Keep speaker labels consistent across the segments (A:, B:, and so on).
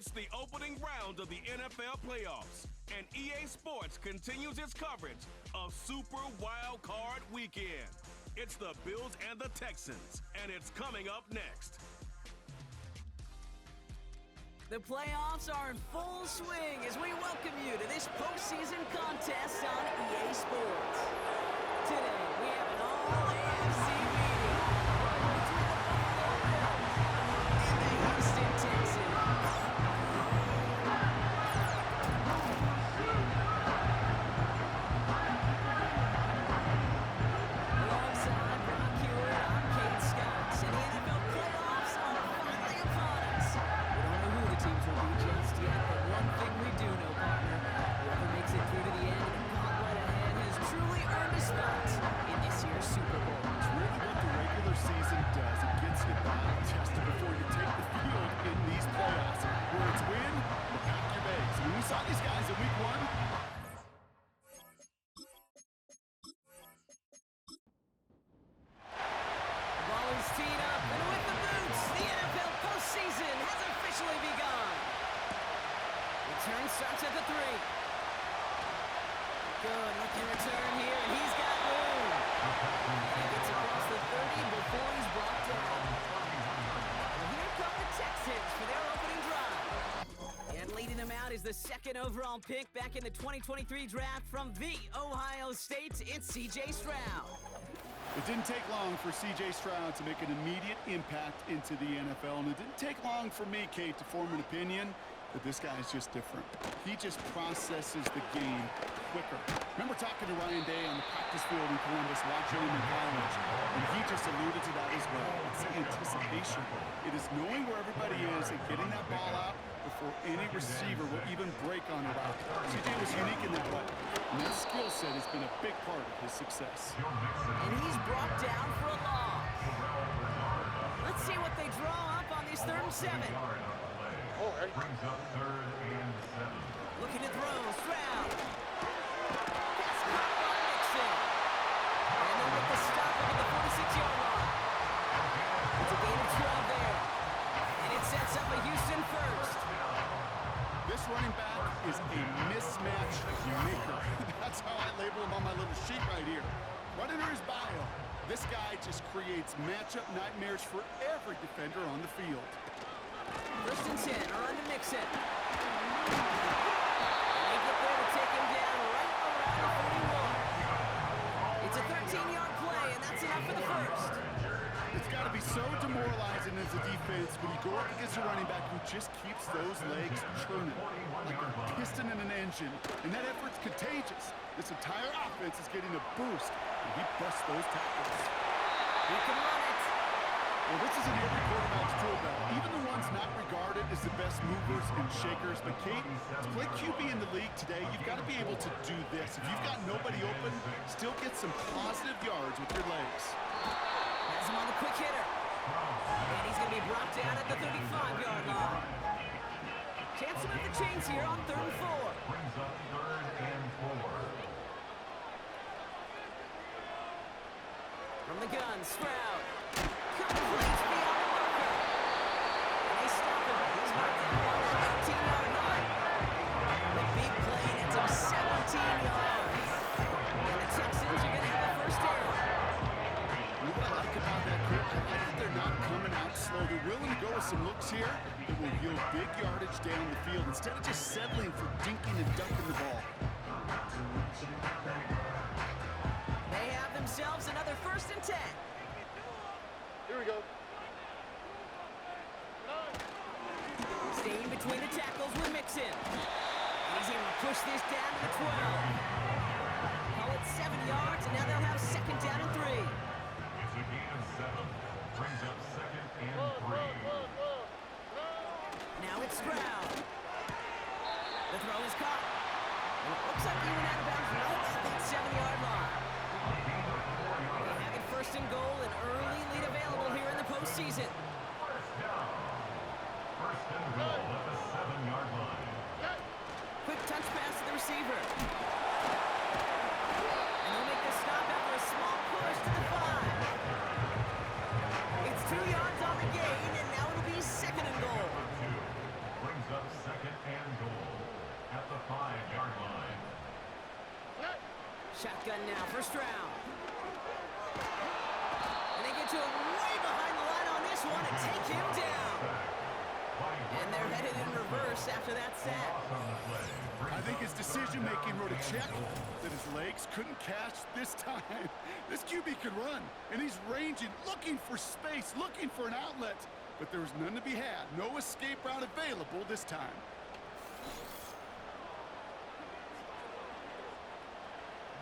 A: It's the opening round of the NFL playoffs, and EA Sports continues its coverage of Super Wild Card Weekend. It's the Bills and the Texans, and it's coming up next.
B: The playoffs are in full swing as we welcome you to this postseason contest on EA Sports. Today, we have an all-AFC meeting between the Buffalo Bills and the Houston Texans. Alongside Brock Hewitt, I'm Kate Scott, and the NFL playoffs are finally upon us. We don't know who the teams will be just yet, but one thing we do know, partner, whoever makes it through to the end and gauntlet ahead has truly earned a spot in this year's Super Bowl.
C: It's really what the regular season does. It gets you battle-tested before you take the field in these playoffs. Where it's win or pack your bags. When we saw these guys in week one,
B: The ball is teed up, and with the boots, the NFL postseason has officially begun. Return starts at the 3. Good looking return here, and he's got room. And he gets across the 30 before he's brought down. And here come the Texans for their opening drive. And leading them out is the second overall pick back in the 2023 draft from the Ohio State. It's C.J. Stroud.
C: it didn't take long for C.J. Stroud to make an immediate impact into the NFL. And it didn't take long for me, Kate, to form an opinion that this guy is just different. He just processes the game quicker. Remember talking to Ryan Day on the practice field in Columbus, watching him in college, and he just alluded to that as well. It's the anticipation. It is knowing where everybody is and getting that ball out before any receiver will even break on a route. C.J. was unique in that way, and that skill set has been a big part of his success.
B: And he's brought down for a loss. Let's see what they draw up on this 3rd and 7.
D: Brings up 3rd and 7.
B: Looking to throw, Stroud. Pass caught by Mixon. And then with the stop at the 46-yard line. It's a gain of 12 there. And it sets up a Houston first.
C: This running back is a mismatch maker. That's how I label him on my little sheet right here. Right under his bio, this guy just creates matchup nightmares for every defender on the field.
B: 1st and 10, run to Mixon. And they get there to take him down right around the 41. It's a 13-yard play, and that's enough for the first.
C: It's got to be so demoralizing as a defense when you go up against a running back who just keeps those legs churning like a piston in an engine, and that effort's contagious. This entire offense is getting a boost, and he busts those tackles.
B: He can run it.
C: Well, this isn't every quarterback's tool belt. Even the ones not regarded as the best movers and shakers. But Kate, to play QB in the league today, you've got to be able to do this. If you've got nobody open, still get some positive yards with your legs.
B: Has him on the quick hitter. And he's going to be brought down at the 35-yard line. Chance to move the chains here on 3rd and 4.
D: Brings up 3rd and 4.
B: From the gun, Stroud. Complete beyond the marker. And they stop him. He's brought down on the 18-yard line. The big play ends up 17 yards. And the Texans are going to have a first down.
C: You know what I like about that, Kurt? I like that they're not coming out slow. They're willing to go with some looks here that will yield big yardage down the field instead of just settling for dinking and dunking the ball.
B: They have themselves another 1st and 10.
E: Here we go.
B: Staying between the tackles with Mixon. And he's able to push this down to the 12. Call it 7 yards, and now they'll have 2nd down and 3.
D: It's a gain of 7. Brings up 2nd and 3.
B: Now it's Stroud. The throw is caught. And it looks like he went out of bounds right at that 7-yard line. They have it 1st and goal, an early lead available here in the postseason.
D: First down. 1st and goal at the 7-yard line.
B: Quick touch pass to the receiver. And they'll make the stop after a small push to the 5. It's 2 yards on the gain, and now it'll be 2nd and goal.
D: Brings up second and goal at the 5-yard line.
B: Shotgun now for Stroud. And they get to him way behind the line on this one and take him down. And they're headed in reverse after that sack.
C: I think his decision-making wrote a check that his legs couldn't catch this time. This QB can run, and he's ranging, looking for space, looking for an outlet. But there was none to be had. No escape route available this time.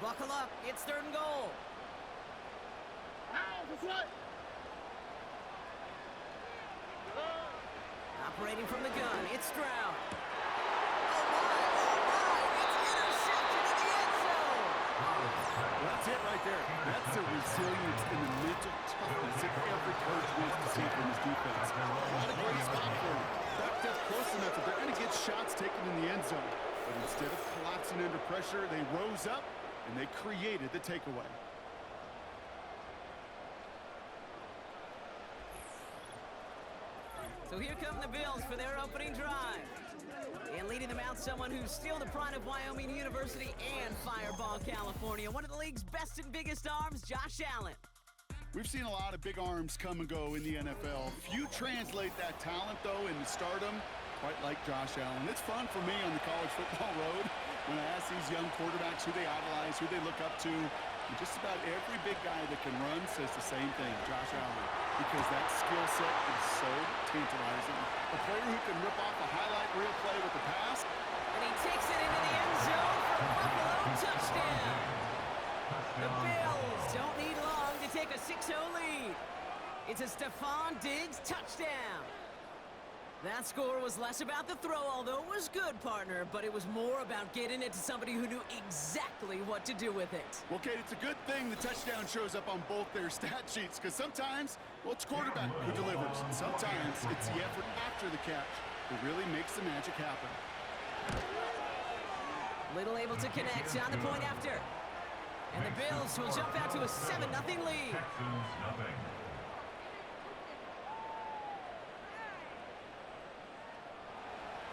B: Buckle up. It's 3rd and goal. Operating from the gun, it's Stroud. Oh my, it's intercepted in the end zone.
C: Well, that's it right there. That's the resilience and the mental toughness that every coach wants to see from his defense. What a great spot for him. Backed up close enough that they're going to get shots taken in the end zone. But instead of collapsing under pressure, they rose up and they created the takeaway.
B: So here come the Bills for their opening drive. And leading them out, someone who's still the pride of Wyoming University and Fireball, California. One of the league's best and biggest arms, Josh Allen.
C: We've seen a lot of big arms come and go in the NFL. Few translate that talent, though, into stardom, quite like Josh Allen. It's fun for me on the college football road when I ask these young quarterbacks who they idolize, who they look up to. And just about every big guy that can run says the same thing, Josh Allen, because that skill set is so tantalizing. A player who can rip off a highlight reel play with the pass.
B: And he takes it into the end zone for Buffalo touchdown. The Bills don't need long to take a 6-0 lead. It's a Stephon Diggs touchdown. That score was less about the throw, although it was good, partner, but it was more about getting it to somebody who knew exactly what to do with it.
C: Well, Kate, it's a good thing the touchdown shows up on both their stat sheets, because sometimes, well, it's quarterback who delivers, and sometimes it's the effort after the catch that really makes the magic happen.
B: Little able to connect on the point after. And the Bills will jump out to a 7-0 lead.
D: Texans nothing.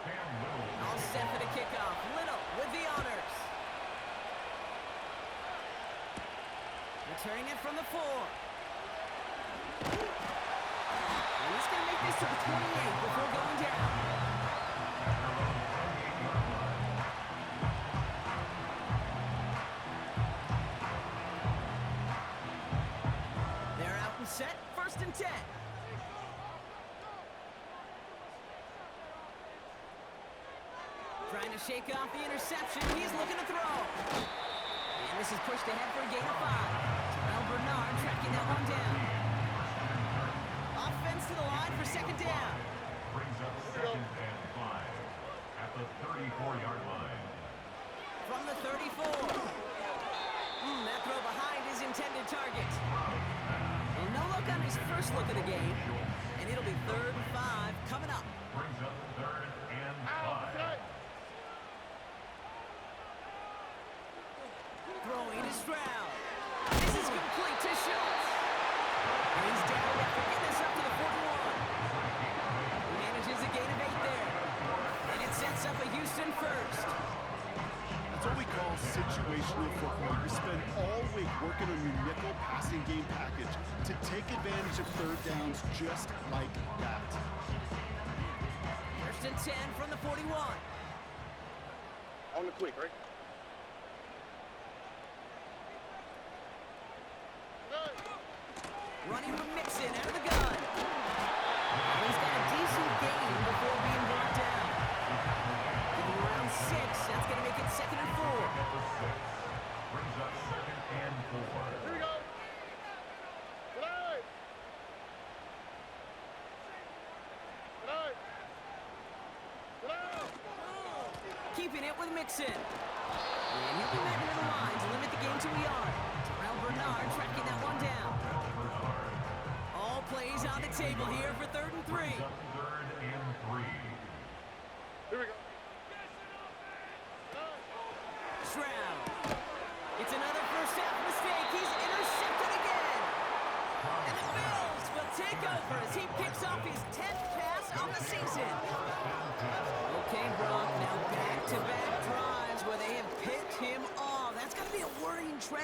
B: All set for the kickoff. Little with the honors. Returning it from the 4. And he's going to make this to the 28 before going down. They're out and set. 1st and 10. Trying to shake off the interception. He's looking to throw. And this is pushed ahead for a gain of 5. Terrell Bernard tracking that one down. Offense to the line for 2nd down.
D: Brings up 2nd and 5 at the 34-yard line.
B: From the 34. That throw behind his intended target. Well, no look on his first look of the game. And it'll be 3rd and 5 coming up.
D: Brings up 3rd and 5.
B: Throwing to Stroud. This is complete to Schultz. And he's down after getting this up to the 41. He manages a gain of 8 there. And it sets up a Houston first.
C: That's what we call situational football. You spend all week working on your nickel passing game package to take advantage of 3rd downs just like that.
B: 1st and 10 from the 41.
E: On the quick, right?
B: Running from Mixon out of the gun. And he's got a decent gain before being brought down. Getting around 6. That's going to make it 2nd and 4.
D: At the 6. Brings up 2nd and 4.
E: Here we go. Tonight. Tonight. Tonight.
B: Keeping it with Mixon. And he'll be met near the line to limit the game to a yard. Terrell Bernard tracking that one down. All plays on the table here for 3rd and 3.
D: Brings up 3rd and 3.
E: Here we go.
B: Stroud. It's another first half mistake. He's intercepted again. And the Bills will take over as he picks off his 10th pass on the season. Okay,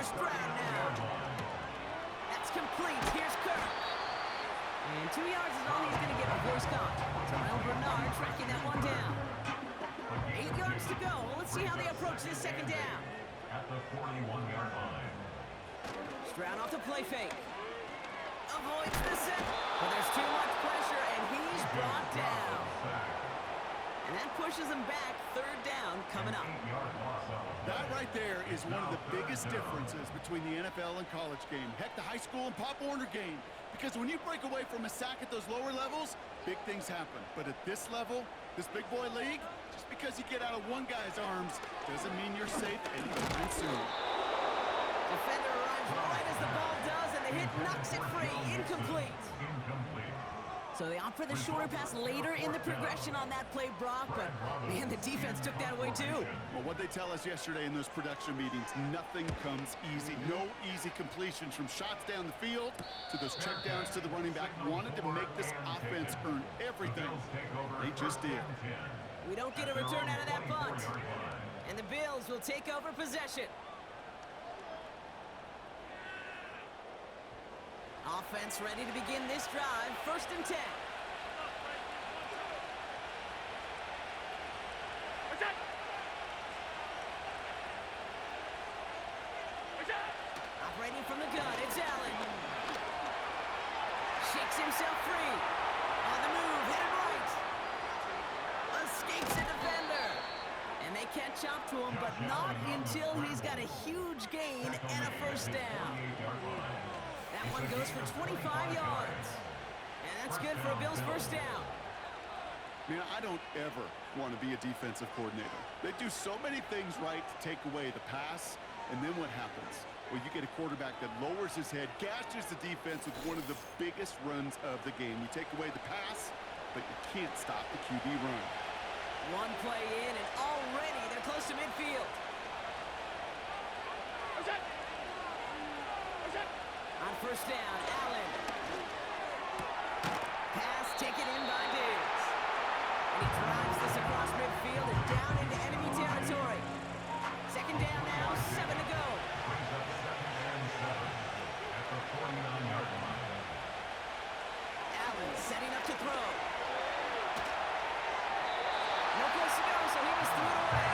B: Here's Stroud now. That's complete. Here's Kirk. And 2 yards is all he's going to get before he's caught. Terrell Bernard tracking that one down. 8 yards to go. Let's see how they approach this second down.
D: At the 41-yard line.
B: Stroud off the play fake. Avoids the set. But there's too much pressure, and he's brought down. And that pushes him back. Third down coming up.
C: That right there is one of the biggest differences between the NFL and college game. Heck, the high school and Pop Warner game. Because when you break away from a sack at those lower levels, big things happen. But at this level, this big boy league, just because you get out of one guy's arms doesn't mean you're safe anytime soon.
B: Defender arrives right as the ball does, and the hit knocks it free. Incomplete. So they opt for the shorter pass later in the progression on that play, Brock, but man, the defense took that away too.
C: Well, what they tell us yesterday in those production meetings, nothing comes easy. No easy completions from shots down the field to those checkdowns to the running back. Wanted to make this offense earn everything. They just did.
B: We don't get a return out of that punt. And the Bills will take over possession. Offense ready to begin this drive. 1st and 10. Operating from the gun, it's Allen. Shakes himself free. On the move, headed right. Escapes a defender. And they catch up to him, but not until he's got a huge gain and a 1st down. That one goes for 25 yards. And that's good for a Bills 1st down.
C: Man, I don't ever want to be a defensive coordinator. They do so many things right to take away the pass, and then what happens? Well, you get a quarterback that lowers his head, gashes the defense with one of the biggest runs of the game. You take away the pass, but you can't stop the QB run.
B: One play in, and already they're close to midfield. On 1st down, Allen. Pass taken in by Diggs. And he drives this across midfield and down into enemy territory. 2nd down now, 7 to go.
D: At the 49-yard line.
B: Allen setting up to throw. No place to go, so he was threw it away.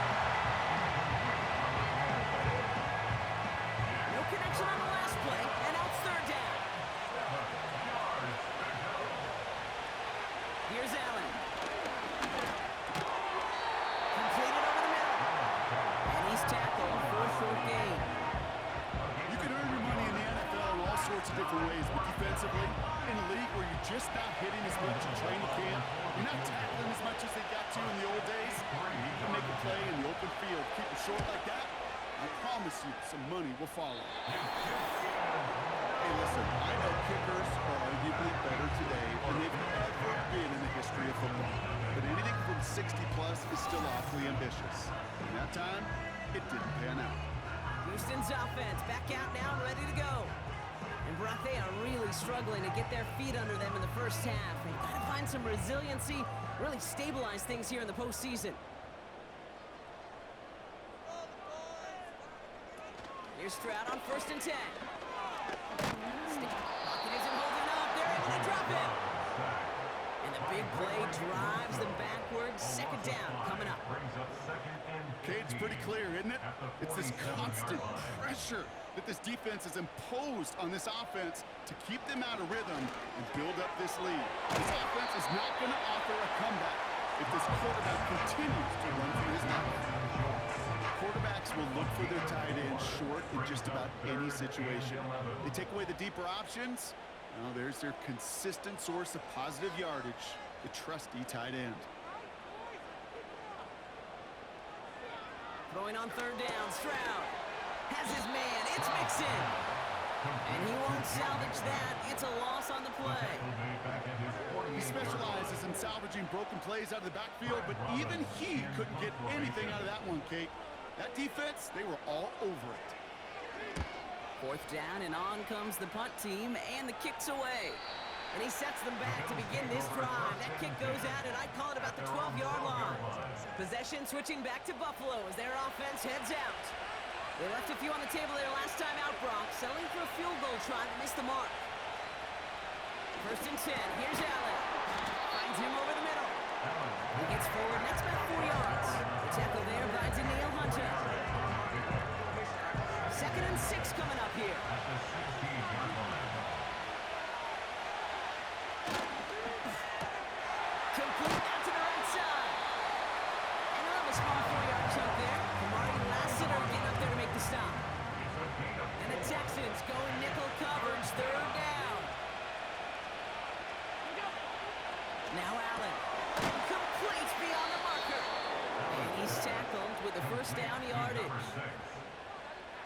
B: No connection on the last play, and now it's 3rd down. Here's Allen. Completed over the middle. And he's tackled for a 4th gain.
C: You can earn your money in the NFL in all sorts of different ways, but defensively, in a league where you're just not hitting as much in training camp, you're not tackling as much as they got to in the old days, you can make a play in the open field. Keep it short like that, I promise you some money will follow. Hey, listen, I know kickers are arguably better today than they've ever been in the history of football. But anything from 60 plus is still awfully ambitious. And that time, it didn't pan out.
B: Houston's offense back out now and ready to go. And Brock, they are really struggling to get their feet under them in the 1st half. They've got to find some resiliency, really stabilize things here in the postseason. Here's Stroud on 1st and 10. Pocket isn't holding up. They're able to drop him. And the big play drives them backwards. 2nd down coming up.
C: Okay, it's pretty clear, isn't it? It's this constant pressure that this defense has imposed on this offense to keep them out of rhythm and build up this lead. This offense is not going to offer a comeback if this quarterback continues to run through his mouth. Quarterbacks will look for their tight end short in just about any situation. They take away the deeper options. Well, there's their consistent source of positive yardage, the trusty tight end.
B: Throwing on 3rd down, Stroud has his man. It's Mixon. And he won't salvage that. It's a loss on the play.
C: He specializes in salvaging broken plays out of the backfield, but even he couldn't get anything out of that one, Kate. That defense, they were all over it.
B: 4th down, and on comes the punt team, and the kick's away. And he sets them back to begin this drive. That kick goes out, and I call it about the 12-yard line. Possession switching back to Buffalo as their offense heads out. They left a few on the table there last time out, Brock. Settling for a field goal try to miss the mark. 1st and 10. Here's Allen. Finds him over the middle. He gets forward, and that's about 4 yards. The tackle there by Danielle Hunter. 2nd and 6 coming up here. Complete out to the right side. And a little small 4-yard chunk there. Kamari Lassiter getting up there to make the stop. And the Texans go in nickel coverage, 3rd down. Now Allen. Complete beyond the marker. And he's tackled with the 1st down yardage.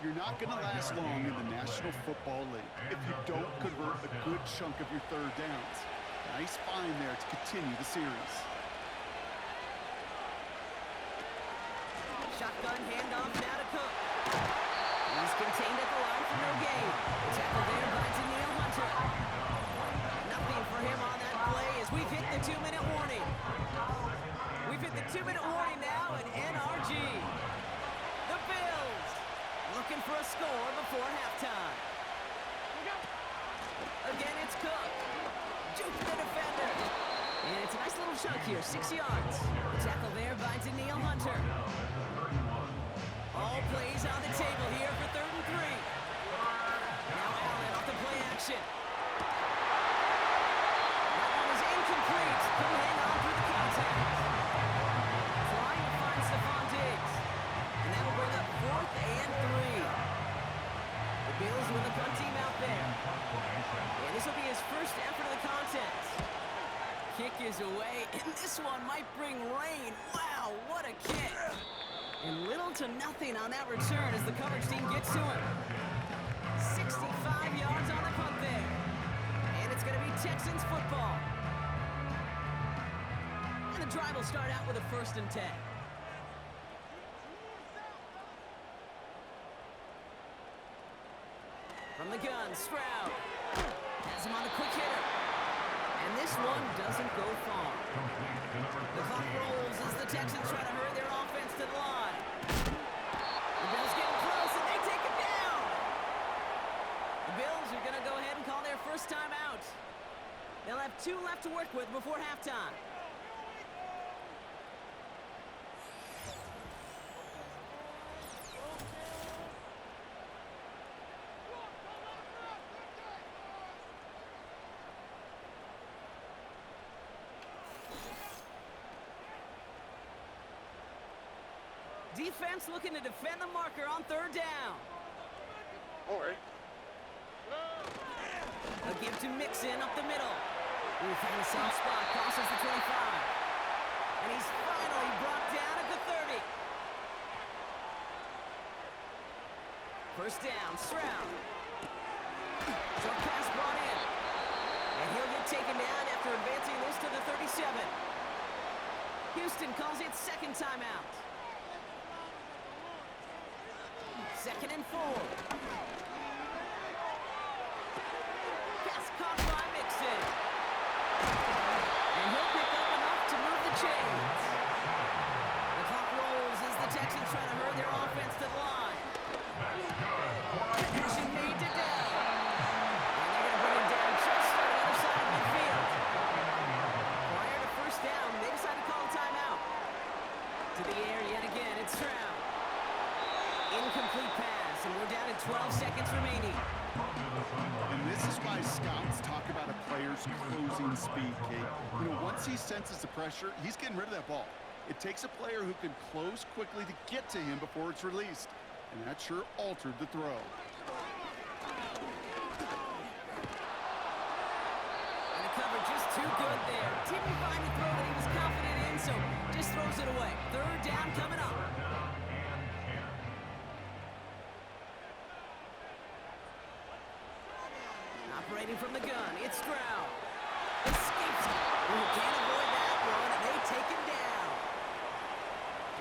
C: You're not going to last long in the National Football League if you don't convert a good chunk of your 3rd downs. Nice find there to continue the series.
B: Shotgun handoff now to Cook. He's contained at the line for no gain. Tackle there by Danielle Hunter. Nothing for him on that play as we've hit the 2-minute warning. We've hit the 2-minute warning now in NRG. The Bills looking for a score before halftime. Again, it's Cook. Juke the defender. And it's a nice little chunk here, 6 yards. Tackle there by Danielle Hunter. All plays on the table here for 3rd and 3. Now Allen off the play action. That one is incomplete. He'll hang on through the contact. Trying to find Stephon Diggs. And that'll bring up 4th and 3. The Bills with the punt team out there. And this will be his first effort of the contest. Kick is away, and this one might bring rain. Wow, what a kick. And little to nothing on that return as the coverage team gets to him. 65 yards on the punt there. And it's going to be Texans football. And the drive will start out with a 1st and 10. From the gun, Stroud has him on the quick hitter. And this one doesn't go far. The clock rolls as the Texans try to hurry their offense to the line. The Bills getting close, and they take it down. The Bills are going to go ahead and call their 1st time out. They'll have 2 left to work with before halftime. Defense looking to defend the marker on 3rd down.
E: All right.
B: A give to Mixon up the middle. He found a soft spot, crosses the 25. And he's finally brought down at the 30. 1st down, Stroud. Short pass brought in. And he'll get taken down after advancing this to the 37. Houston calls it 2nd timeout. 2nd and 4. Pass caught by Mixon. And he'll pick up enough to move the chains. The clock rolls as the Texans try to hurry their offense to the line. Connection made to Dell. And they're going to bring him down just on the other side of midfield. Prior to 1st down, they decide to call a timeout. To the air yet again, it's Stroud. Incomplete pass, and we're down to 12 seconds remaining.
C: And this is why scouts talk about a player's closing speed, Kate. You know, once he senses the pressure, he's getting rid of that ball. It takes a player who can close quickly to get to him before it's released. And that sure altered the throw.
B: And the coverage is too good there. Didn't find the throw that he was confident in, so just throws it away. 3rd down coming up. Operating from the gun, it's Stroud. Escapes it. Can't avoid that one, and they take him down.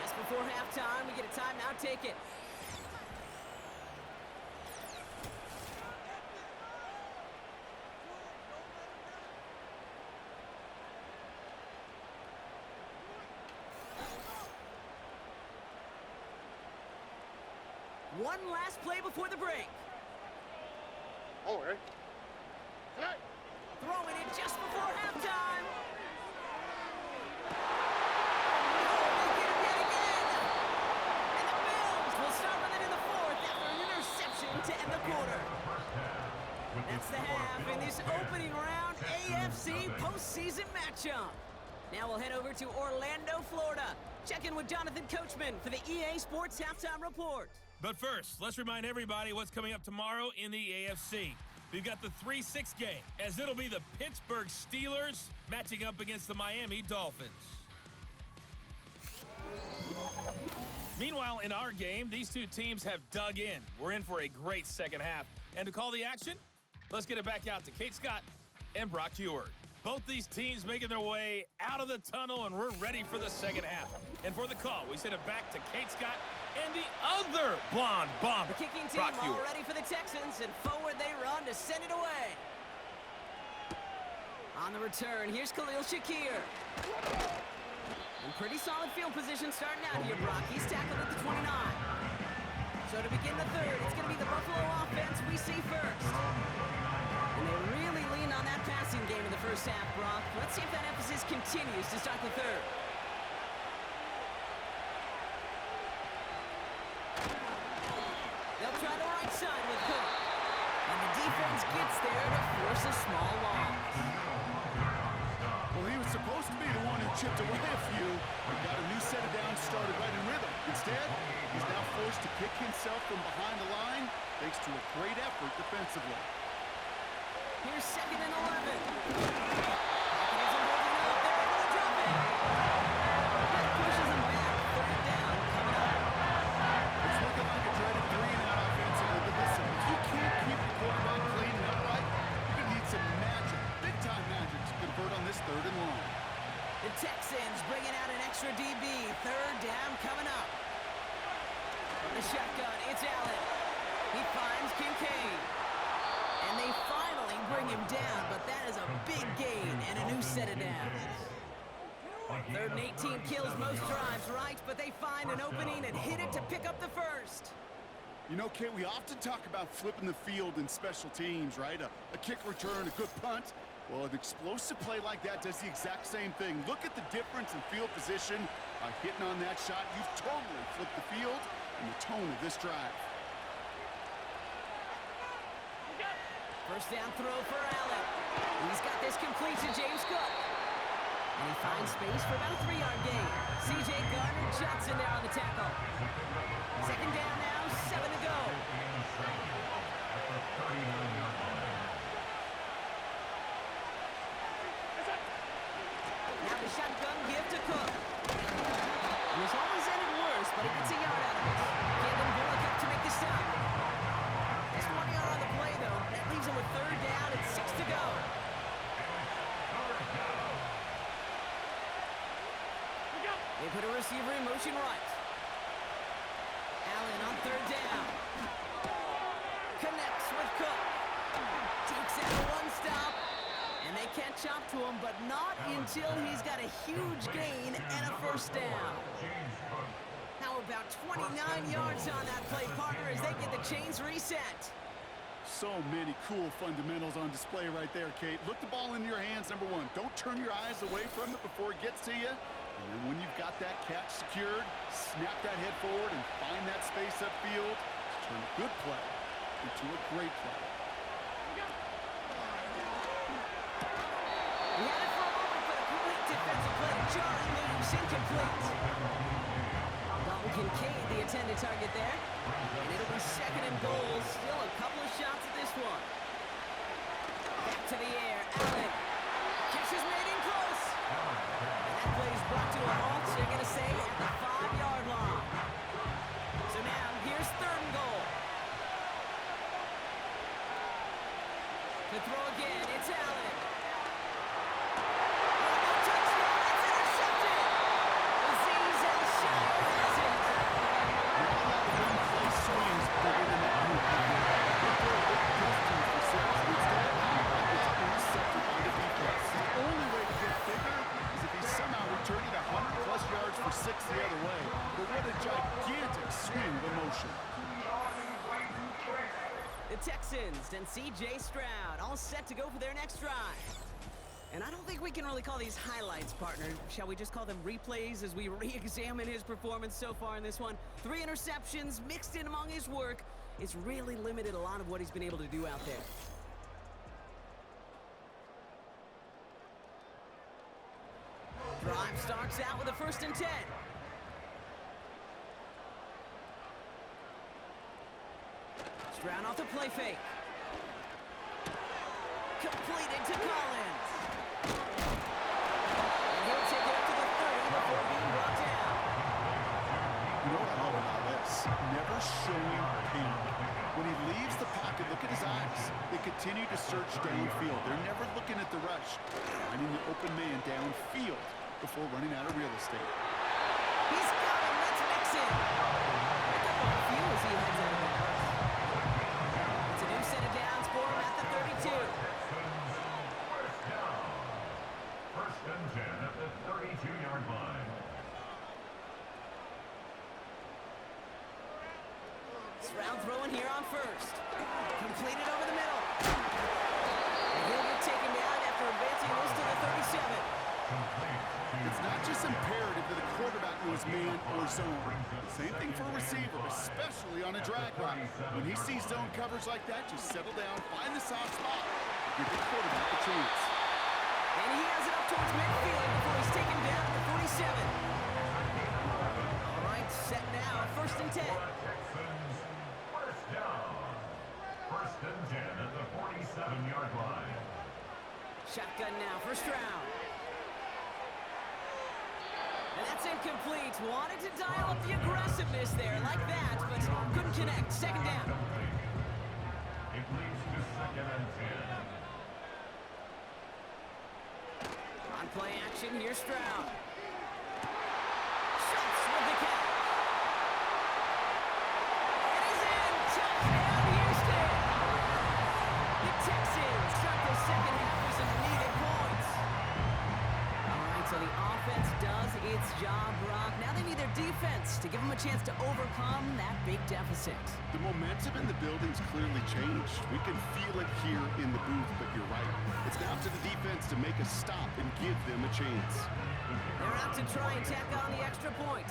B: Just before halftime, we get a timeout taken. One last play before the break.
E: All right. Tonight.
B: Throwing it just before halftime. And the Bills will start with it in the fourth after an interception to end the quarter. That's the half in this opening round AFC postseason matchup. Now we'll head over to Orlando, Florida. Check in with Jonathan Coachman for the EA Sports Halftime Report.
F: But first, let's remind everybody what's coming up tomorrow in the AFC. We've got the 3-6 game, as it'll be the Pittsburgh Steelers matching up against the Miami Dolphins. Meanwhile, in our game, these two teams have dug in. We're in for a great second half. And to call the action, let's get it back out to Kate Scott and Brock Heward. Both these teams making their way out of the tunnel, and we're ready for the second half. And for the call, we send it back to Kate Scott and the other blonde bomber,
B: The kicking team
F: Brock
B: all
F: Heward.
B: ready for the Texans, and forward they run to send it away. On the return, here's Khalil Shakir. In pretty solid field position starting out here, Brock. He's tackled at the 29. So to begin the third, it's going to be the Buffalo offense we see first. And they really leaned on that passing game in the first half, Brock. Let's see if that emphasis continues to start the third. They'll try the right side with Cook. And the defense gets there to force a small loss.
C: Well, he was supposed to be the one who chipped away a few and got a new set of downs started right in rhythm. Instead, he's now forced to pick himself from behind the line thanks to a great effort defensively.
B: Here's 2nd and 11. Mechanism holding up. They're able to drop it. That pushes them back. 3rd down coming up.
C: It's looking like a dreaded 3-and-out offensively, but listen, if you can't keep the quarterback clean and upright, you're going to need some magic, big-time magic to convert on this 3rd and long.
B: The Texans bringing out an extra DB. 3rd down coming up. From the shotgun, it's Allen. He finds Kincaid. And they finally bring him down, but that is a big gain and a new set of downs. 3rd and 18 kills most drives, right? But they find an opening and hit it to pick up the first.
C: You know, Kate, we often talk about flipping the field in special teams, right? A kick return, a good punt. Well, an explosive play like that does the exact same thing. Look at the difference in field position. By hitting on that shot, you've totally flipped the field and the tone of this drive.
B: First down throw for Allen. He's got this complete to James Cook. And he finds space for about a 3-yard gain. C.J. Gardner-Johnson there on the tackle. 2nd down now, 7 to go. Now the shotgun give to Cook. It was always ended worse, but he gets a yard out of it. Gavin Bullock up to make the stop. Just 1 yard on the play, though. That leaves him with 3rd down and 6 to go. They put a receiver in motion right. Allen on 3rd down. Connects with Cook. Takes out a one-stop. And they can't chop to him, but not until he's got a huge gain and a 1st down. Now about 29 yards on that play, partner, as they get the chains reset.
C: So many cool fundamentals on display right there, Kate. Look the ball in your hands, number one. Don't turn your eyes away from it before it gets to you. And then when you've got that catch secured, snap that head forward and find that space upfield to turn a good play into a great play.
B: We had it for a moment, but a complete defensive play. Jarring moves incomplete. Dalton Kincaid, the intended target there. And it'll be 2nd and goal. Still a couple of shots at this one. Back to the air. Allen. Catch is made in close. And that play is brought to a halt, so you're going to say at the 5-yard line. So now, here's 3rd and goal. To throw again, it's Allen.
C: For 6 the other way, but what a gigantic swing of emotion.
B: The Texans and C.J. Stroud all set to go for their next drive. And I don't think we can really call these highlights, partner. Shall we just call them replays as we re-examine his performance so far in this one? 3 interceptions mixed in among his work. It's really limited a lot of what he's been able to do out there. Drive starts out with a 1st and 10. Stroud off the play fake. Completed to Collins. And he'll take it up to the 30 before being brought down.
C: You know what I love about this? Never showing pain. When he leaves the pocket, look at his eyes. They continue to search downfield. They're never looking at the rush. Finding the open man downfield before running out of real estate.
B: He's got him. Let's mix it. Pick up a few as he heads out of bounds. It's a new set of downs for him at the 32.
D: First down. 1st and 10 at the 32-yard line.
B: Stroud throwing here on 1st. Completed over the middle. And he'll get taken down after advancing this to the 37.
C: It's not just imperative that a quarterback knows man or zone. Same thing for a receiver, especially on a drag route. When he sees zone coverage like that, just settle down, find the soft spot, give the quarterback a chance.
B: And he has it up towards midfield before he's taken down at the 47. All right, set now, 1st and 10.
D: Texans, 1st down. 1st and 10 at the 47-yard line.
B: Shotgun now for Stroud. And that's incomplete. Wanted to dial up the aggressiveness there like that, but couldn't connect. 2nd down.
D: It leads to 2nd and 10.
B: On play action, here's Stroud. Schultz with the catch. And he's in. Touchdown, Houston. The Texans start the 2nd half with some needed points. All right, so the offense does its job, Brock. Now they need their defense to give them a chance to overcome that big deficit.
C: The momentum in the building's clearly changed. We can feel it here in the booth, but you're right. It's now up to the defense to make a stop and give them a chance.
B: They're out to try and tack on the extra point.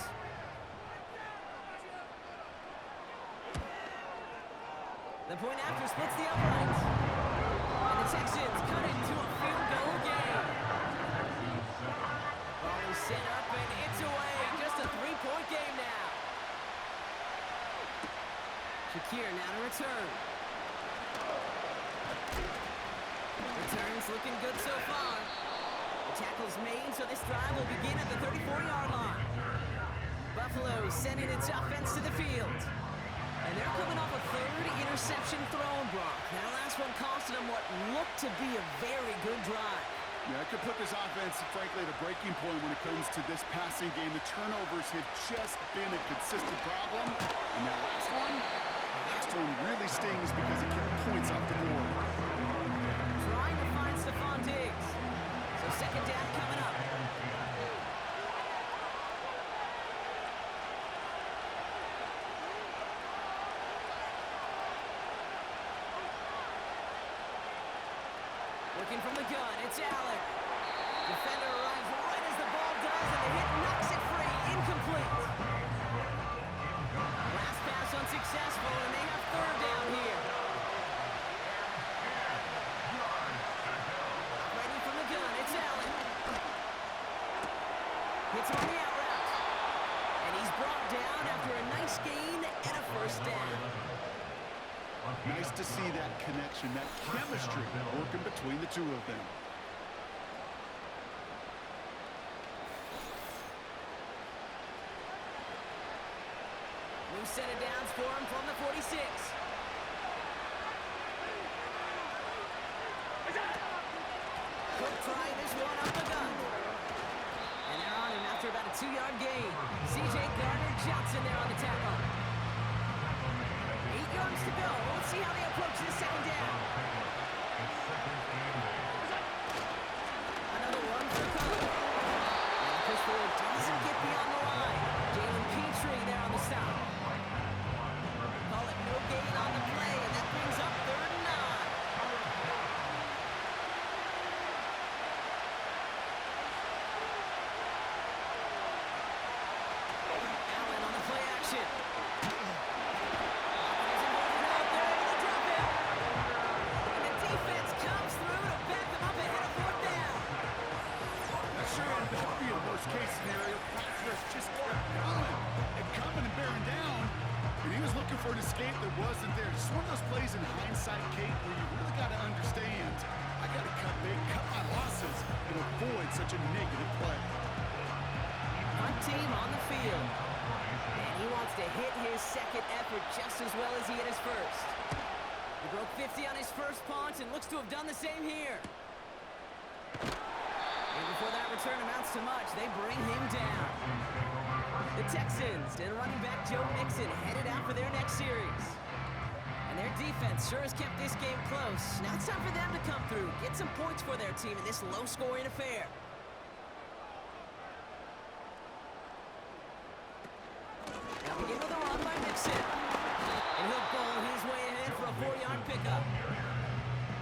B: The point after splits the uprights. And the Texans cut it to a field goal game. Ball is set up and it's away. Just a 3-point game now. Shakir now to return. Returns looking good so far. The tackle's made, so this drive will begin at the 34-yard line. Buffalo sending its offense to the field. And they're coming off a 3rd interception thrown, Brock. That last one costed them what looked to be a very good drive.
C: Yeah, I could put this offense, frankly, at a breaking point when it comes to this passing game. The turnovers have just been a consistent problem. And that last one really stings because it kept points off the board.
B: Trying to find Stephon Diggs. So 2nd down coming up. Looking from the gun, it's Allen. Defender arrives right as the ball does, and the hit knocks it free. Incomplete. Last pass unsuccessful, and they have 3rd down here. Operating from the gun, it's Allen. Hits on the out route. And he's brought down after a nice gain and a 1st down.
C: Nice to see that connection, that chemistry working between the two of them.
B: New set of downs for him from the 46. Quick try this one up the gun. And they're on him after about a 2-yard gain. C.J. Gardner-Johnson there on the tackle. 8 yards to go. Let's see how they approach this 2nd down. Another one for Cullen. And Chris Ford doesn't get beyond the line. Jalen Petrie there on the stop. Call it no gain on the play, and that brings up
C: for an escape that wasn't there. Just one of those plays in hindsight, Kate, where you really got to understand, I got to cut big, cut my losses, and avoid such a negative play.
B: Punt team on the field. And he wants to hit his second effort just as well as he hit his first. He broke 50 on his first punt and looks to have done the same here. And before that return amounts to much, they bring him down. The Texans and running back Joe Mixon headed out for their next series. And their defense sure has kept this game close. Now it's time for them to come through, get some points for their team in this low-scoring affair. Now begin with a run by Mixon. And he'll bowl his way ahead for a 4-yard pickup.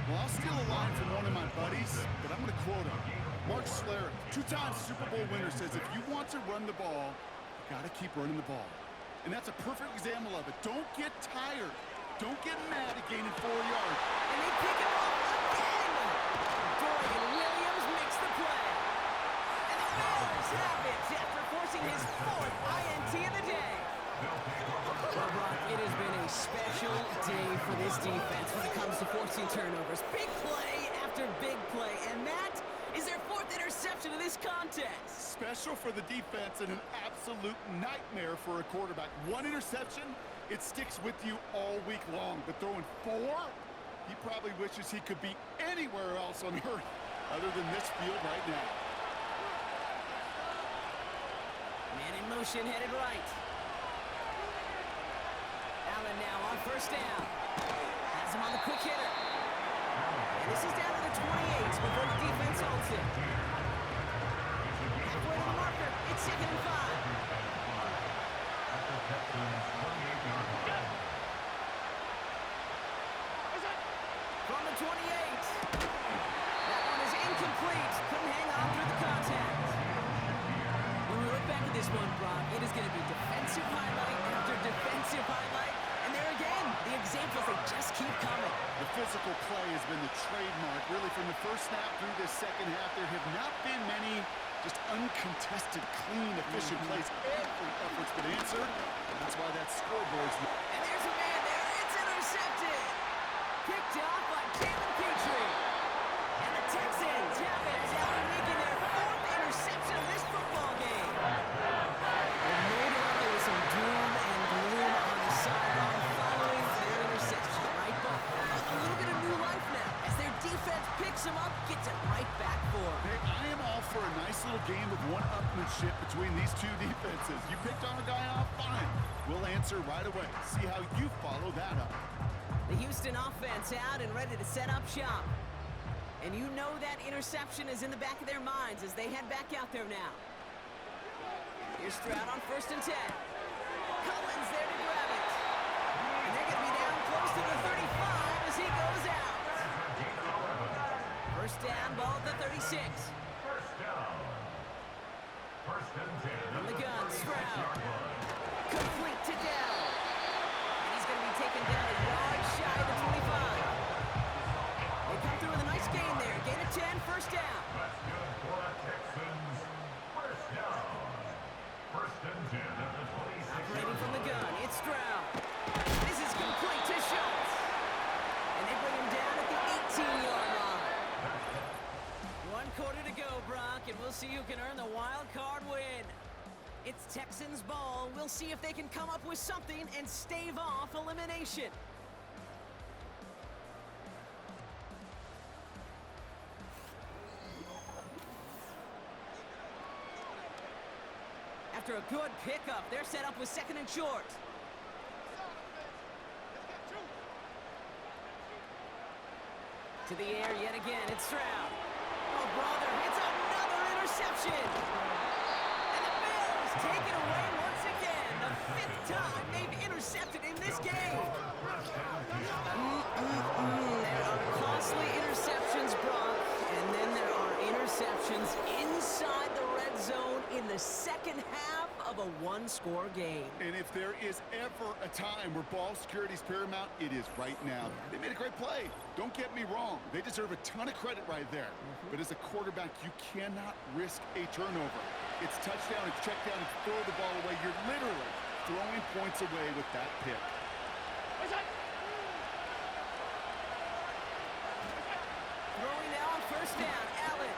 C: Well, I'll steal a line from one of my buddies, but I'm going to quote him. Mark Schlereth, 2-time Super Bowl winner, says if you want to run the ball, you got to keep running the ball. And that's a perfect example of it. Don't get tired. Don't get mad at gaining 4 yards.
B: And they pick him off again. Dorian Williams makes the play. And the Bears have it after forcing his 4th INT of the day. Well, Brock, it has been a special day for this defense when it comes to forcing turnovers. Big play after big play. And that is their 4th interception of this contest.
C: Special for the defense and an absolute nightmare for a quarterback. 1 interception, it sticks with you all week long. But throwing 4, he probably wishes he could be anywhere else on earth other than this field right now.
B: Man in motion, headed right. Allen now on first down. Has him on the quick hitter. And this is down to the 28 before the defense holds it. Halfway to the marker, it's 2nd and 5. From the 28. That one is incomplete. Couldn't hang on through the contact. When we look back at this one, Brock, it is going to be defensive highlight after defensive highlight. And there again, the examples, they just keep coming.
C: The physical play has been the trademark. Really, from the first snap through this second half, there have not been many just uncontested, clean, efficient plays. Every effort's been answered. That's why that scoreboard's...
B: And there's a man there. It's intercepted. Picked off by Jalen Petrie. And the Texans have it after making their 4th interception of this football game. And no doubt there was some doom and gloom on the sideline following their interception, right? But a little bit of new life now as their defense picks them up, gets it right back for them.
C: Hey, I am all for a nice little game of one-upmanship between these two defenses. You picked on a guy off, fine. We'll answer right away. See how you follow that up.
B: The Houston offense out and ready to set up shop. And you know that interception is in the back of their minds as they head back out there now. Here's Stroud on 1st and 10. Collins there to grab it. And they're going to be down close to the 35 as he goes out. First down, ball at the 36.
D: First down. 1st and 10.
B: From the gun, Stroud. Complete to Dell. And he's going to be taken down a yard shy of the 25. They come through with a nice gain there. Gain of 10, first down.
D: That's good for the Texans. First down. 1st and 10 at the 26.
B: Operating from the gun, it's Stroud. This is complete to Schultz. And they bring him down at the 18-yard line. 1 quarter to go, Brock, and we'll see who can earn the wild card win. It's Texans ball. We'll see if they can come up with something and stave off elimination. After a good pickup, they're set up with 2nd and short. To the air yet again, it's Stroud. Oh, brother, it's another interception. And the Bills take it away once again. The 5th time they've intercepted in this game. There are costly interceptions, Brock. And then there are interceptions inside the red zone in the second half of a 1-score game.
C: And if there is ever a time where ball security is paramount, it is right now. They made a great play. Don't get me wrong. They deserve a ton of credit right there. But as a quarterback, you cannot risk a turnover. It's touchdown, it's check down, it's throw the ball away. You're literally throwing points away with that pick.
B: Throwing now on first down, Allen.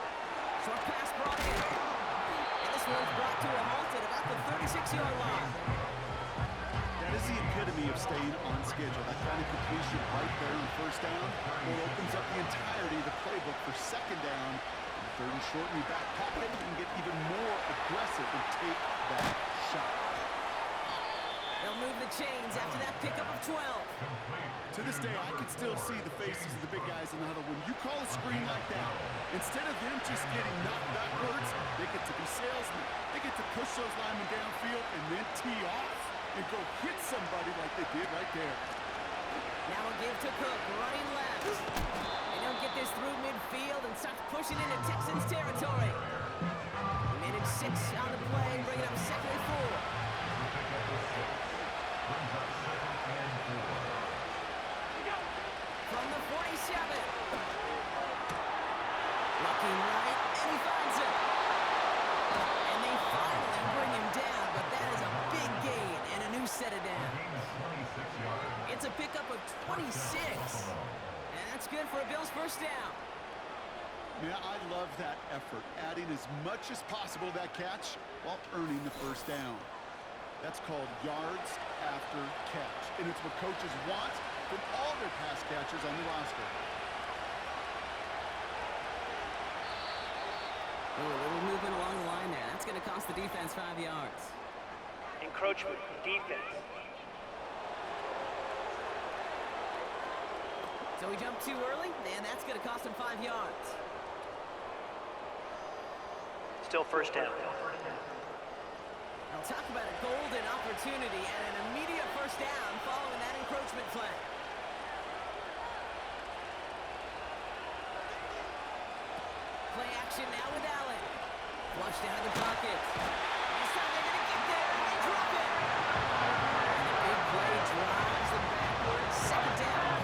B: Short pass brought in. And this one's brought to a halt at about the 36-yard line.
C: That is the epitome of staying on schedule. That kind of completion right there in first down. Well, opens up the entirety of the playbook for second down. Third and short in the back pocket and get even more aggressive and take that shot.
B: They'll move the chains after that pickup of 12.
C: To this day, I can still see the faces of the big guys in the huddle. When you call a screen like that, instead of them just getting knocked backwards, they get to be salesmen. They get to push those linemen downfield and then tee off and go hit somebody like they did right there.
B: Now a give to Cook, running left. They don't get this through midfield and starts pushing into Texans territory. They made it 6 on the play, bringing up second and 4. From the 47. Looking right, and he finds it. And they finally bring him down, but that is a big gain and a new set of downs. It's a pickup of 26. And that's good for a Bills first down.
C: Man, I love that effort, adding as much as possible to that catch while earning the first down. That's called yards after catch, and it's what coaches want from all their pass catchers on the roster.
B: Oh, a little movement along the line there. That's going to cost the defense 5 yards.
G: Encroachment, defense.
B: So he jumped too early, and that's going to cost him 5 yards.
G: Still first down.
B: I'll talk about a golden opportunity and an immediate first down following that encroachment flag. Play action now with Allen. Flushed down the pocket. This time they're going to get there, and they drop it. And the big play drives them backwards. Second down.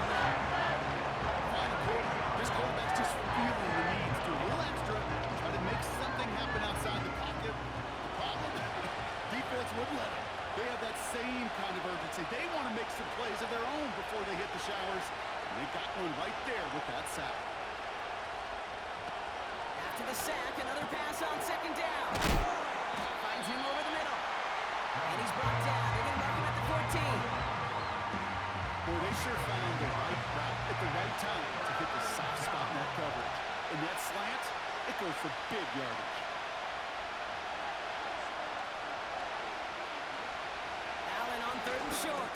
C: Final quarter, this quarterback's just feeling the need to do a little extra, try to make something happen outside the pocket. The problem, defense wouldn't let them. They have that same kind of urgency. They want to make some plays of their own before they hit the showers. And they got one right there with that sack.
B: After the sack, another pass on second down. Finds him over the middle. And he's brought down. They're going to mark him at the 14.
C: Boy, they sure found the right route at the right time to hit the soft spot in that coverage. And that slant, it goes for big yardage.
B: Allen on third and short.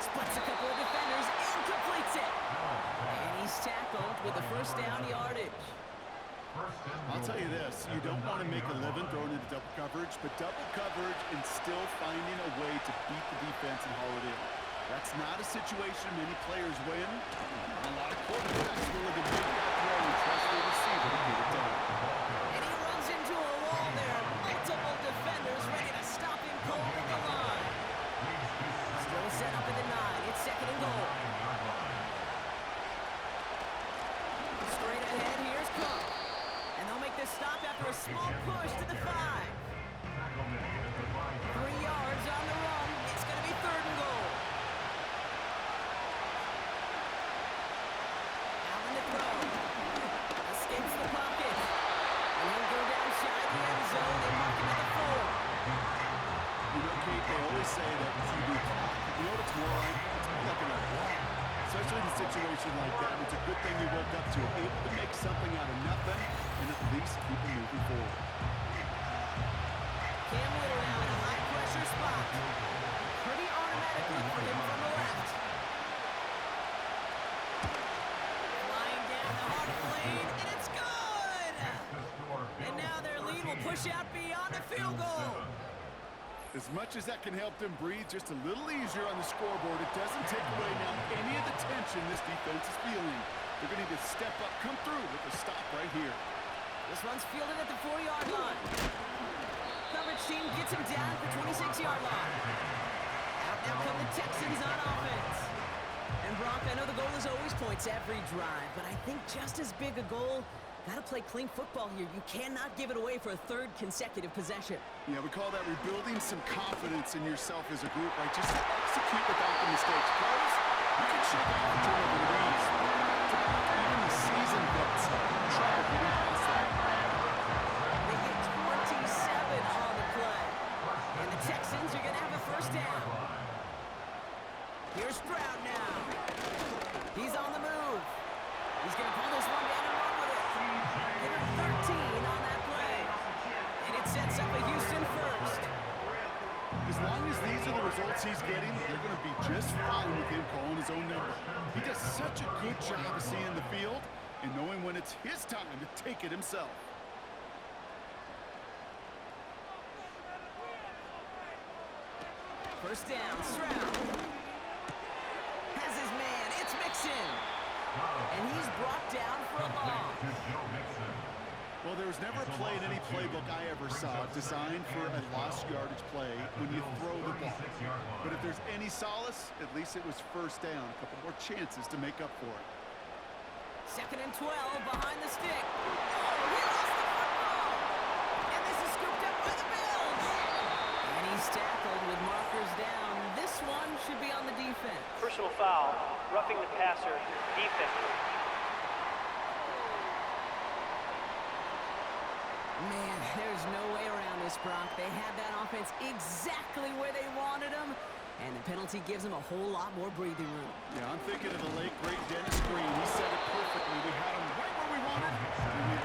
B: Splits a couple of defenders and completes it. And he's tackled with the first down yardage.
C: I'll tell you this, you don't want to make a living throwing into double coverage, but double coverage and still finding a way to beat the defense and haul it in. That's not a situation many players win. A lot of quarterbacks willing to make that throw and trust their receiver to get it done.
B: And he runs into a wall there. Multiple defenders ready to stop him cold at the line. Still set up at the 9. It's second and goal. Straight ahead, here's Cook. And they'll make this stop after a small push to the 5. 3 yards on the run. It's going to be third and goal. Allen to throw. Escapes the pocket. And he'll go down shy of the end zone. They mark him at the 4.
C: You know, Kate, they always say that QB clock. You know what it's more like? It's more like an alarm. Especially in a situation like that. It's a good thing you woke up to it. Able to make something out of nothing and at least keep it moving forward.
B: Cam Little now in a high-pressure spot. Pretty automatic look for him from the left. Flying down the heart of the lane, and it's good! And now their lead will push out beyond the field goal.
C: As much as that can help them breathe just a little easier on the scoreboard, it doesn't take away now any of the tension this defense is feeling. They're going to need to step up, come through with a stop right here.
B: This one's fielded at the 4-yard line. Coverage team gets him down at the 26-yard line. Out now come the Texans on offense. And Brock, I know the goal is always points every drive, but I think just as big a goal Got to play clean football here. You cannot give it away for a third consecutive possession.
C: Yeah, we call that rebuilding some confidence in yourself as a group. Like, just execute without the mistakes. Pros, you can shake off a turnover with ease. Even the seasoned vets trouble getting past that.
B: They get 27 on the play. And the Texans are going to have a first down. Here's Stroud now. He's on the move. He's going to pull this one down and run with it. Give him 13 on that play. And it sets up a Houston first.
C: As long as these are the results he's getting, they're going to be just fine with him calling his own number. He does such a good job of seeing the field and knowing when it's his time to take it himself.
B: First down, Stroud. Has his man, it's Mixon. And he's brought down for a loss.
C: Well, there was never a play in any playbook I ever saw designed for a lost yardage play when you throw the ball. But if there's any solace, at least it was first down. A couple more chances to make up for it.
B: 2nd and 12 behind the stick. Oh, he lost the football. And this is scooped up by the Bills. And he's tackled with markers down. This one should be on the defense.
G: Personal foul, roughing the passer, defense.
B: Man, there's no way around this, Brock. They had that offense exactly where they wanted them, and the penalty gives them a whole lot more breathing room.
C: Yeah, I'm thinking of the late, great Dennis Green. He said it perfectly. We had him right where we wanted.
B: Even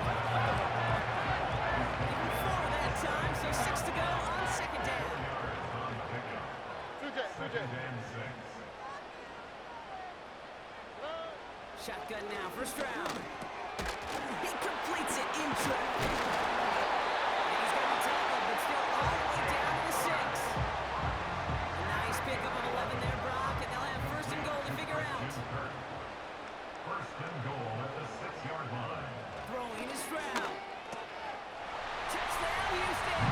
B: 4 that time, so 6 to go on 2nd down. Shotgun now for Stroud. He completes it in traffic. And he's going to be tackled, but still all the way down to the 6. A nice pickup of 11 there, Brock, and they'll have 1st and goal to figure out.
D: 1st and goal at the 6-yard line.
B: Throwing is Stroud. Touchdown, Houston!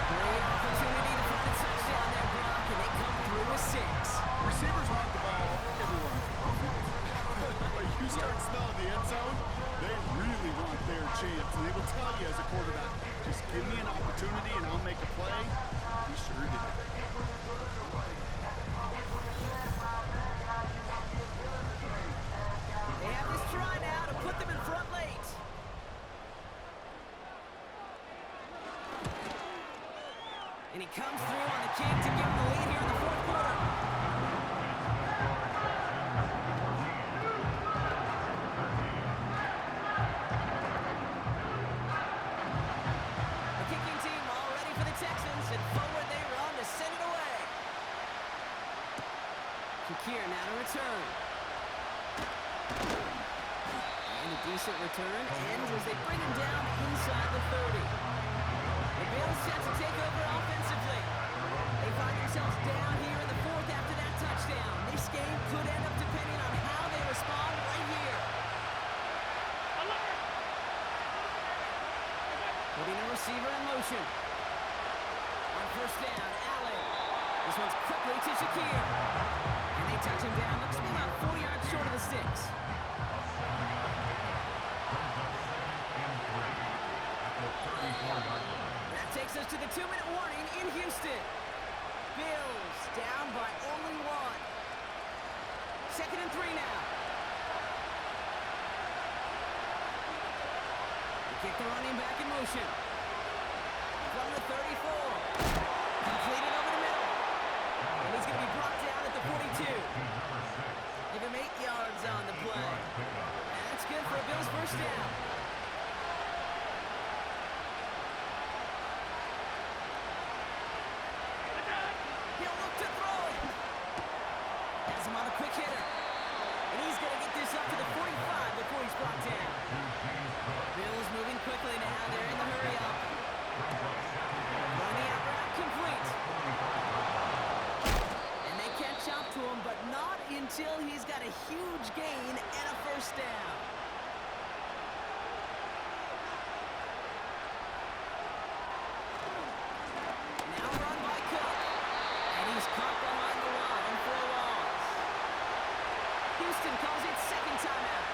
B: Great opportunity to find a touchdown there, Brock, and they come through with 6.
C: Receivers want the ball everywhere. When you start smelling the end zone, they really want their chance. And they will tell you as a quarterback, just give me an opportunity and I'll make a play. He sure did.
B: They have this try now to put them in front late. And he comes through on the kick to give them the lead here in the 4th quarter. The kicking team all ready for the Texans, and forward they run to send it away. Shakir now to return. And a decent return ends as they bring him down inside the 30. The Bills set to take over offensively. They find themselves down here in the 4th after that touchdown. This game could end up depending on how they respond right here. Putting a receiver in motion. On 1st down, Allen. This one's quickly to Shakir. And they touch him down. Looks to be about 4 yards short of the sticks. That takes us to the 2-minute warning in Houston. Bills down by only 1. 2nd and 3 now. They kick the running back in motion. From the 34. Completed over the middle. And he's going to be brought down at the 42. Give him 8 yards on the play. And that's good for a Bills first down. He'll look to throw it. Has him on a quick hitter. And he's going to get this up to the 45 before he's brought down. Bills moving quickly now. They're in the hurry up. Running out route complete. And they catch up to him, but not until he's got a huge gain and a first down. Now run by Cook. And he's caught behind the line for a loss. Houston calls it 2nd timeout.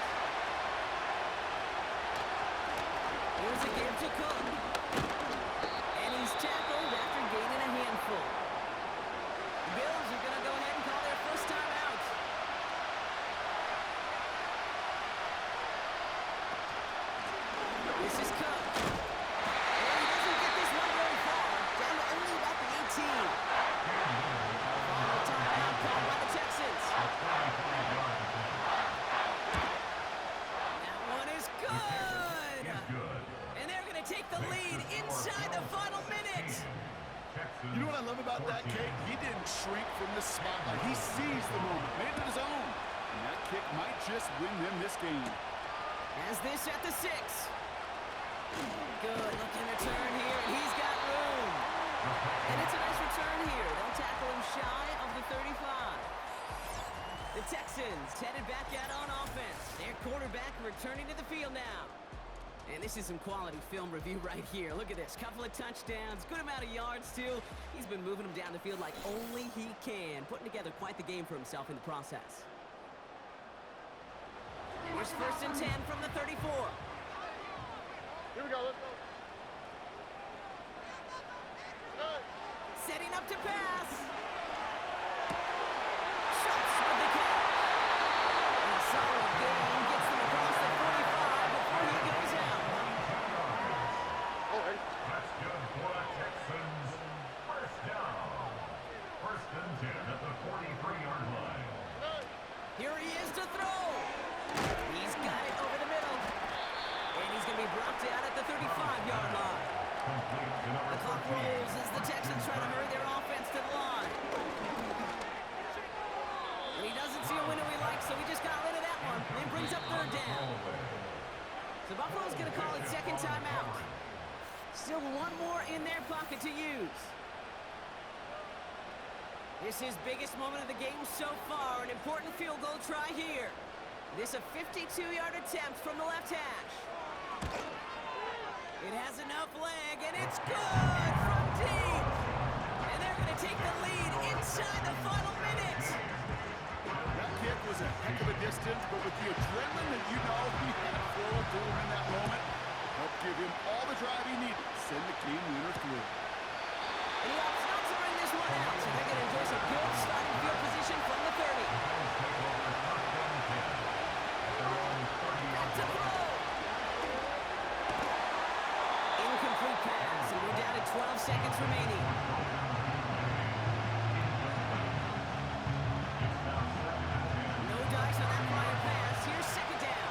C: about that, Kate? He didn't shrink from the spotlight. He seized the moment, made it his own. And that kick might just win them this game.
B: Has this at the 6. Good looking return here, and he's got room. And it's a nice return here. They'll tackle him shy of the 35. The Texans headed back out on offense. Their quarterback returning to the field now. And this is some quality film review right here. Look at this. Couple of touchdowns, good amount of yards too. He's been moving them down the field like only he can, putting together quite the game for himself in the process. Here's 1st and 10 from the 34.
E: Here we go, let's go.
B: Setting up to pass. Schultz with the catch. And a solid gain gets them across the 45 before he goes out.
D: That's good for the Texans. First down. 1st and 10 at the 43-yard line.
B: Here he is to throw. He's got it over the middle. And he's going to be brought down at the 35-yard line. The clock rolls as the Texans try to hurry their offense to the line. And he doesn't see a window he likes, so he just got rid of that one. And brings up 3rd down. So Buffalo's going to call it 2nd timeout. Still one more in their pocket to use. This is biggest moment of the game so far. An important field goal try here. This a 52-yard attempt from the left hash. It has enough leg, and it's good from deep. And they're going to take the lead inside the final minute.
C: That kick was a heck of a distance, but with the adrenaline that you know he had flowing through him in that moment, helped give him all the drive he needed to send the game winner through.
B: And he opts not to bring this one out, so they're going to enjoy some good starting field position from the 30. Back to throw. Incomplete pass, and we're down to 12 seconds remaining. No dice on that prior pass. Here's 2nd down.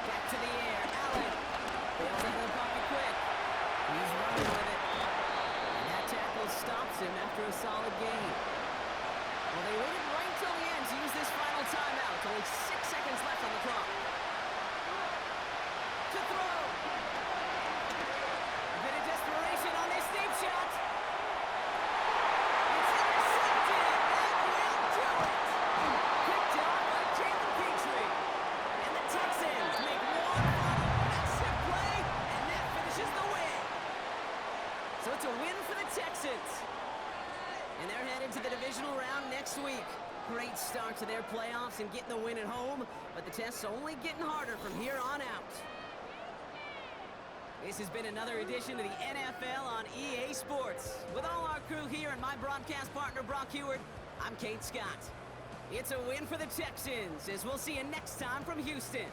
B: Back to the air. Allen bails out of the pocket quick. He's running with it. And that tackle stops him after a solid gain. Well, they waited right till the end to use this final timeout. Only 6 seconds left on the clock. To throw. A bit of desperation on this deep shot. It's intercepted. That will do it. Picked off by Jalen Petrie. And the Texans make one final massive play, and that finishes the win. So it's a win for the Texans. And they're headed to the divisional round next week. Great start to their playoffs and getting the win at home, but the test's only getting harder from here on out. This has been another edition of the NFL on EA Sports. With all our crew here and my broadcast partner, Brock Heward, I'm Kate Scott. It's a win for the Texans, as we'll see you next time from Houston.